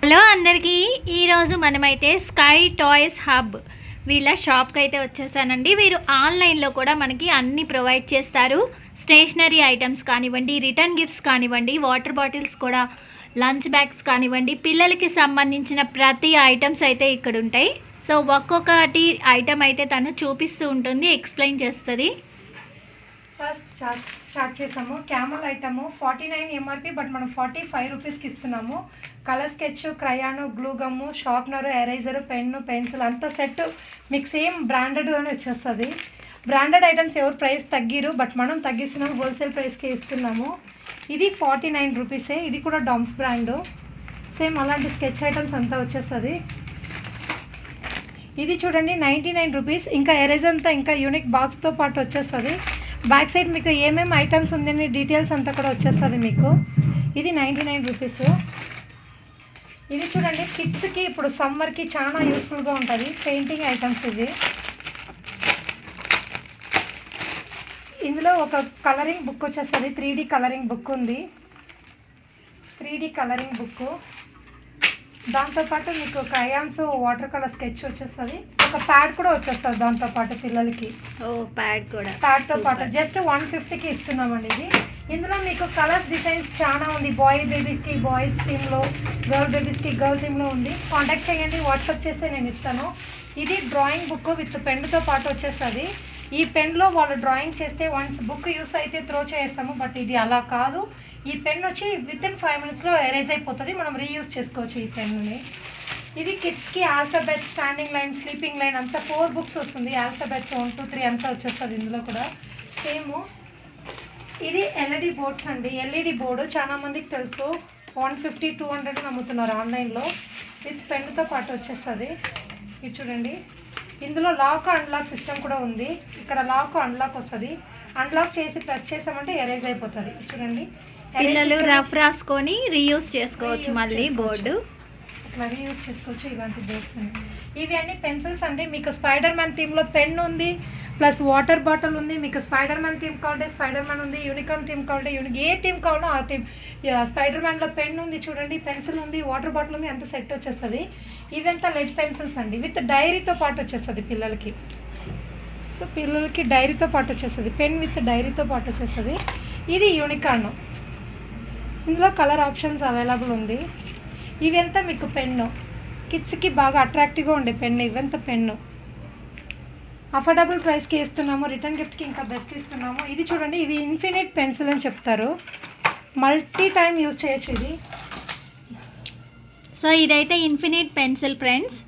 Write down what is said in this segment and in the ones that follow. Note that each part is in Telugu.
హలో అందరికీ, ఈరోజు మనమైతే స్కై టాయ్స్ హబ్ వీళ్ళ షాప్కి అయితే వచ్చేసానండి. వీరు ఆన్లైన్లో కూడా మనకి అన్నీ ప్రొవైడ్ చేస్తారు. స్టేషనరీ ఐటమ్స్ కానివ్వండి, రిటర్న్ గిఫ్ట్స్ కానివ్వండి, వాటర్ బాటిల్స్ కూడా, లంచ్ బ్యాగ్స్ కానివ్వండి, పిల్లలకి సంబంధించిన ప్రతి ఐటమ్స్ అయితే ఇక్కడ ఉంటాయి. సో ఒక్కొక్కటి ఐటమ్ అయితే తను చూపిస్తూ ఉంటుంది, ఎక్స్ప్లెయిన్ చేస్తుంది. ఫస్ట్ స్టార్ట్ చేసాము. క్యామల్ ఐటమ్ 49 ఎంఆర్పి, బట్ మనం 45 రూపీస్కి ఇస్తున్నాము. కలర్ స్కెచ్, క్రయాను, గ్లూ గమ్ము, షార్ప్నరు, ఎరేజరు, పెన్ను, పెన్సిల్ అంతా సెట్ మీకు సేమ్ బ్రాండెడ్గానే వచ్చేస్తుంది. బ్రాండెడ్ ఐటమ్స్ ఎవరు ప్రైస్ తగ్గిరు, బట్ మనం తగ్గిస్తున్నాము, హోల్సేల్ ప్రైస్కి ఇస్తున్నాము. ఇది 49 రూపీసే. ఇది కూడా డామ్స్ బ్రాండు. సేమ్ అలాంటి స్కెచ్ ఐటమ్స్ అంతా వచ్చేస్తుంది. ఇది చూడండి 99 రూపీస్. ఇంకా ఎరేజర్ అంతా ఇంకా యూనిక్ బాక్స్తో పాటు వచ్చేస్తుంది. బ్యాక్ సైడ్ మీకు ఏమేమి ఐటమ్స్ ఉందని డీటెయిల్స్ అంతా కూడా వచ్చేస్తుంది మీకు. ఇది 99 రూపీస్. ఇది చూడండి కిడ్స్కి ఇప్పుడు సమ్మర్కి చాలా యూస్ఫుల్గా ఉంటుంది. పెయింటింగ్ ఐటమ్స్ ఇది. ఇందులో ఒక కలరింగ్ బుక్ వచ్చేస్తుంది. 3D కలరింగ్ బుక్ ఉంది. 3D colouring book. దాంతోపాటు మీకు క్రయాన్స్, వాటర్ కలర్ స్కెచ్ వచ్చేస్తుంది. ఒక ప్యాడ్ కూడా వచ్చేస్తుంది దాంతోపాటు పిల్లలకి. ప్యాడ్తో పాటు జస్ట్ 150కి ఇస్తున్నామండి ఇది. ఇందులో మీకు కలర్స్ డిజైన్స్ చాలా ఉంది. బాయ్ బేబీకి బాయ్స్ థీమ్లో, గర్ల్ బేబీస్కి గర్ల్ థీమ్లో ఉంది. కాంటాక్ట్ చేయండి, వాట్సాప్ చేస్తే నేను ఇస్తాను. ఇది డ్రాయింగ్ బుక్ విత్ పెన్తో పాటు వచ్చేస్తుంది. ఈ పెన్లో వాళ్ళు డ్రాయింగ్ చేస్తే వన్స్ బుక్ యూస్ అయితే త్రో చేస్తాము, బట్ ఇది అలా కాదు. ఈ పెన్ వచ్చి వితిన్ 5 మినిట్స్లో ఎరేజ్ అయిపోతుంది. మనం రీయూజ్ చేసుకోవచ్చు ఈ పెన్నుని. ఇది కిడ్స్కి alphabet, standing line, sleeping line అంతా 4 బుక్స్ వస్తుంది. ఆల్ఫాబెట్స్ 1, 2, 3 అంతా వచ్చేస్తుంది ఇందులో కూడా సేమ్. ఇది ఎల్ఈడి బోర్డ్స్ అండి. ఎల్ఈడి బోర్డు చాలా మందికి తెలుసు. 150, 200 అమ్ముతున్నారు ఆన్లైన్లో. విత్ పెన్తో పాటు వచ్చేస్తుంది. ఇది చూడండి. ఇందులో లాక్ అన్లాక్ సిస్టమ్ కూడా ఉంది. ఇక్కడ లాక్ అన్లాక్ వస్తుంది. అన్లాక్ చేసి ప్రెస్ చేసామంటే ఎరేజ్ అయిపోతుంది. చూడండి, పిల్లలు రఫ్ రాసుకొని రీయూజ్ చేసుకోవచ్చు. మళ్ళీ బోర్డు అట్లా రీయూజ్ చేసుకోవచ్చు. ఇలాంటి బోర్డ్స్ అండి. ఇవి అన్ని పెన్సిల్స్ అండి. మీకు స్పైడర్ మ్యాన్ థీమ్లో పెన్ ఉంది, ప్లస్ వాటర్ బాటిల్ ఉంది. మీకు స్పైడర్ మ్యాన్ థీమ్ కావాలంటే స్పైడర్ మ్యాన్ ఉంది, యూనికార్న్ థీమ్ కావాలంటే ఏ థీమ్ కావాలో ఆ థీమ్. స్పైడర్ మ్యాన్లో పెన్ ఉంది చూడండి, పెన్సిల్ ఉంది, వాటర్ బాటిల్ ఉంది, అంత సెట్ వచ్చేస్తుంది. ఇవంతా లెడ్ పెన్సిల్స్ అండి. విత్ డైరీతో పాటు వచ్చేస్తుంది పిల్లలకి. సో పిల్లలకి డైరీతో పాటు వచ్చేస్తుంది. పెన్ విత్ డైరీతో పాటు వచ్చేస్తుంది. ఇది యూనికార్న్. ఇందులో కలర్ ఆప్షన్స్ అవైలబుల్ ఉంది. ఇవంతా మీకు పెన్ను, కిడ్స్కి బాగా అట్రాక్టివ్గా ఉండే పెన్ను. ఇవంతా పెన్ను అఫోర్డబుల్ ప్రైస్కి ఇస్తున్నాము. రిటర్న్ గిఫ్ట్కి ఇంకా బెస్ట్ ఇస్తున్నాము. ఇది చూడండి, ఇవి ఇన్ఫినిట్ పెన్సిల్ అని చెప్తారు. మల్టీ టైం యూజ్ చేయొచ్చు ఇది. సో ఇదైతే ఇన్ఫినిట్ పెన్సిల్ ఫ్రెండ్స్.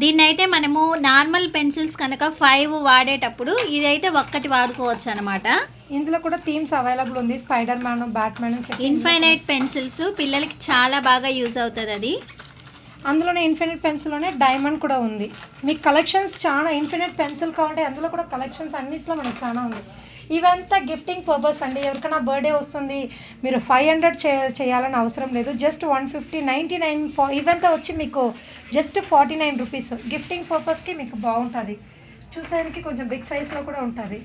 దీన్ని అయితే మనము నార్మల్ పెన్సిల్స్ కనుక 5 వాడేటప్పుడు ఇదైతే ఒక్కటి వాడుకోవచ్చు అనమాట. ఇందులో కూడా థీమ్స్ అవైలబుల్ ఉంది. Spider man, Batman. Infinite pencils పిల్లలకి చాలా బాగా యూజ్ అవుతుంది అది. అందులోనే ఇన్ఫినిట్ పెన్సిల్లోనే డైమండ్ కూడా ఉంది. మీకు కలెక్షన్స్ చాలా. ఇన్ఫినిట్ పెన్సిల్ కావాలంటే అందులో కూడా కలెక్షన్స్ అన్నిట్లో మనకు చాలా ఉంది. ఇవంతా గిఫ్టింగ్ పర్పస్ అండి. ఎవరికైనా బర్త్డే వస్తుంది, మీరు 500 చేయాలని అవసరం లేదు. జస్ట్ 150, 99 ఇవంతా వచ్చి మీకు జస్ట్ 49 రూపీస్. గిఫ్టింగ్ పర్పస్కి మీకు బాగుంటుంది. చూసేదానికి కొంచెం బిగ్ సైజ్లో కూడా ఉంటుంది.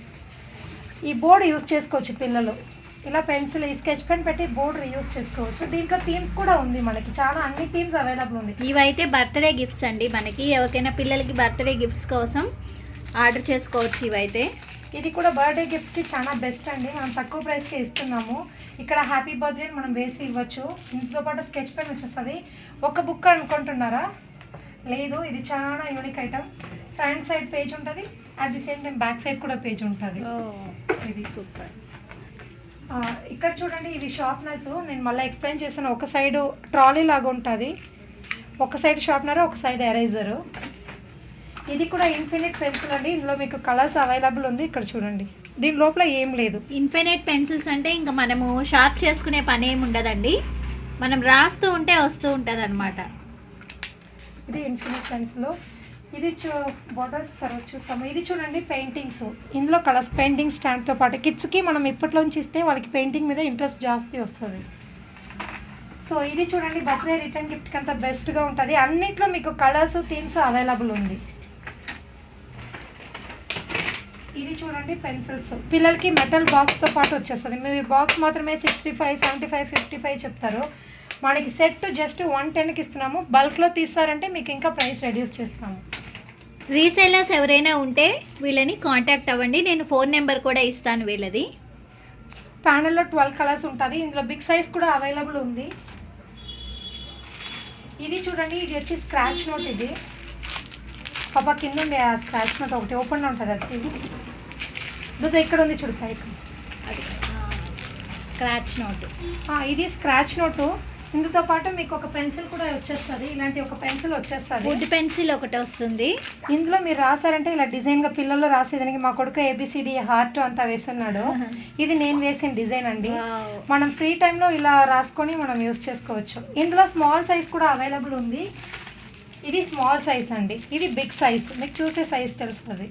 ఈ బోర్డు యూస్ చేసుకోవచ్చు పిల్లలు. ఇలా పెన్సిల్, ఈ స్కెచ్ పెన్ పెట్టి బోర్డు రీయూస్ చేసుకోవచ్చు. దీంట్లో థీమ్స్ కూడా ఉంది మనకి. చాలా అన్ని థీమ్స్ అవైలబుల్ ఉంది. ఇవైతే బర్త్డే గిఫ్ట్స్ అండి. మనకి ఎవరికైనా పిల్లలకి బర్త్డే గిఫ్ట్స్ కోసం ఆర్డర్ చేసుకోవచ్చు ఇవైతే. ఇది కూడా బర్త్డే గిఫ్ట్కి చాలా బెస్ట్ అండి. మనం తక్కువ ప్రైస్కే ఇస్తున్నాము. ఇక్కడ హ్యాపీ బర్త్డే మనం వేసి ఇవ్వచ్చు. ఇందులో పాటు స్కెచ్ పెన్ వచ్చేస్తుంది. ఒక బుక్ అనుకుంటున్నారా? లేదు, ఇది చాలా unique item. Front side page ఉంటుంది, at the same time back side కూడా పేజ్ ఉంటుంది. ఇది సూపర్. ఇక్కడ చూడండి, ఇవి షార్ప్నర్స్. నేను మళ్ళీ ఎక్స్ప్లెయిన్ చేశాను. ఒక సైడ్ ట్రాలీ లాగా ఉంటుంది, ఒక సైడ్ షార్ప్నర్, ఒక సైడ్ ఎరేజరు. ఇది కూడా ఇన్ఫినిట్ పెన్సిల్ అండి. ఇందులో మీకు కలర్స్ అవైలబుల్ ఉంది. ఇక్కడ చూడండి, దీని లోపల ఏం లేదు. ఇన్ఫినిట్ పెన్సిల్స్ అంటే ఇంకా మనము షార్ప్ చేసుకునే పని ఏమి ఉండదండి. మనం రాస్తూ ఉంటే వస్తూ ఉంటుంది అనమాట. ఇది ఇన్ఫినిట్ పెన్సిల్. ఇది బాటిల్స్ తర్వాత చూస్తాము. ఇది చూడండి పెయింటింగ్స్. ఇందులో కలర్స్ పెయింటింగ్ స్టాండ్తో పాటు కిడ్స్కి మనం ఇప్పట్లోంచి ఇస్తే వాళ్ళకి పెయింటింగ్ మీద ఇంట్రెస్ట్ జాస్తి వస్తుంది. సో ఇది చూడండి, బర్త్డే రిటర్న్ గిఫ్ట్కి అంతా బెస్ట్గా ఉంటుంది. అన్నిట్లో మీకు కలర్స్, థీమ్స్ అవైలబుల్ ఉంది. ఇది చూడండి పెన్సిల్స్. పిల్లలకి మెటల్ బాక్స్తో పాటు వచ్చేస్తుంది. మీరు బాక్స్ మాత్రమే 65, 75, 55 చెప్తారు. మనకి సెట్ జస్ట్ 110కి ఇస్తున్నాము. బల్క్లో తీస్తారంటే మీకు ఇంకా ప్రైస్ రెడ్యూస్ చేస్తాము. రీసేలర్స్ ఎవరైనా ఉంటే వీళ్ళని కాంటాక్ట్ అవ్వండి. నేను ఫోన్ నెంబర్ కూడా ఇస్తాను వీళ్ళది. ప్యానెల్లో 12 కలర్స్ ఉంటుంది. ఇందులో బిగ్ సైజ్ కూడా అవైలబుల్ ఉంది. ఇది చూడండి, ఇది వచ్చి స్క్రాచ్ నోట్. ఇది పాప కింద ఉంది ఆ స్క్రాచ్ నోట్, ఒకటి ఓపెన్ ఉంటుంది. అది ఇది ఇక్కడ ఉంది చూడు పైకి, అది స్క్రాచ్ నోట్. ఇది స్క్రాచ్ నోటు. ఇందుతో పాటు మీకు ఒక పెన్సిల్ కూడా వచ్చేస్తుంది. ఇలాంటి ఒక పెన్సిల్ వచ్చేస్తుంది, వుడ్ పెన్సిల్ ఒకటి వస్తుంది. ఇందులో మీరు రాసారంటే ఇలా డిజైన్గా పిల్లల్లో రాసేదానికి మా కొడుకు ABCD హార్ట్ అంతా వేస్తున్నాడు. ఇది నేను వేసిన డిజైన్ అండి. మనం ఫ్రీ టైంలో ఇలా రాసుకొని మనం యూస్ చేసుకోవచ్చు. ఇందులో స్మాల్ సైజ్ కూడా అవైలబుల్ ఉంది. ఇది స్మాల్ సైజ్ అండి, ఇది బిగ్ సైజ్. మీకు చూసే సైజ్ తెలుస్తుంది.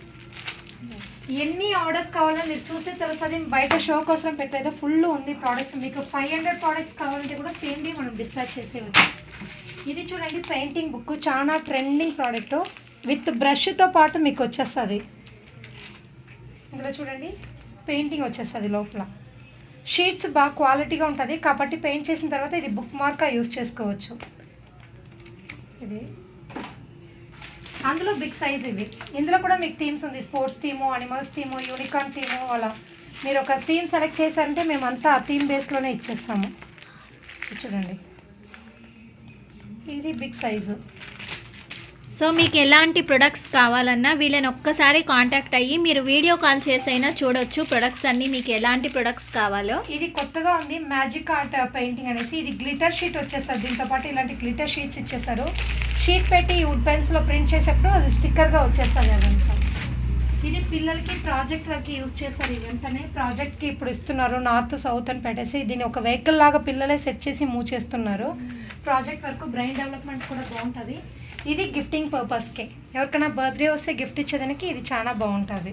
ఎన్ని ఆర్డర్స్ కావాలో మీరు చూసే తెలుస్తుంది. బయట షో కోసం పెట్టేదో ఫుల్ ఉంది ప్రోడక్ట్స్. మీకు 500 ప్రోడక్ట్స్ కావాలంటే కూడా సేమ్ డే మనం డిస్పాచ్ చేసేవచ్చు. ఇది చూడండి, పెయింటింగ్ బుక్, చాలా ట్రెండింగ్ ప్రోడక్ట్. విత్ బ్రష్తో పాటు మీకు వచ్చేస్తుంది. ఇందులో చూడండి పెయింటింగ్ వచ్చేస్తుంది లోపల. షీట్స్ బాగా క్వాలిటీగా ఉంటుంది కాబట్టి పెయింట్ చేసిన తర్వాత ఇది బుక్ మార్క్గా యూజ్ చేసుకోవచ్చు. ఇది అందులో బిగ్ సైజ్ ఇవి. ఇందులో కూడా మీకు థీమ్స్ ఉంది. Sports theme, animals theme, unicorn theme. అలా మీరు ఒక థీమ్ సెలెక్ట్ చేశారంటే మేమంతా ఆ థీమ్ బేస్లోనే ఇచ్చేస్తాము. చూడండి, ఇది బిగ్ సైజు. సో మీకు ఎలాంటి ప్రొడక్ట్స్ కావాలన్నా వీళ్ళని ఒక్కసారి కాంటాక్ట్ అయ్యి మీరు వీడియో కాల్ చేసైనా చూడొచ్చు ప్రొడక్ట్స్ అన్నీ మీకు ఎలాంటి ప్రొడక్ట్స్ కావాలో. ఇది కొత్తగా ఉంది, మ్యాజిక్ ఆర్ట్ పెయింటింగ్ అనేసి. ఇది గ్లిటర్ షీట్ వచ్చేస్తుంది. దీంతో పాటు ఇలాంటి గ్లిటర్ షీట్స్ ఇచ్చేస్తారు. షీట్ పెట్టి వుడ్ పెన్స్లో ప్రింట్ చేసేప్పుడు అది స్టిక్కర్గా వచ్చేస్తుంది అదంతా. ఇది పిల్లలకి ప్రాజెక్ట్ వర్క్కి యూజ్ చేస్తారు. ఇవంతానే ప్రాజెక్ట్కి ఇప్పుడు ఇస్తున్నారు. నార్త్ సౌత్ అని పెట్టేసి దీన్ని ఒక వెహికల్ లాగా పిల్లలే సెట్ చేసి మూవ్ చేస్తున్నారు. ప్రాజెక్ట్ వర్క్, బ్రెయిన్ డెవలప్మెంట్ కూడా బాగుంటుంది. ఇది గిఫ్టింగ్ పర్పస్కే, ఎవరికైనా బర్త్డే వస్తే గిఫ్ట్ ఇచ్చేదానికి ఇది చాలా బాగుంటుంది.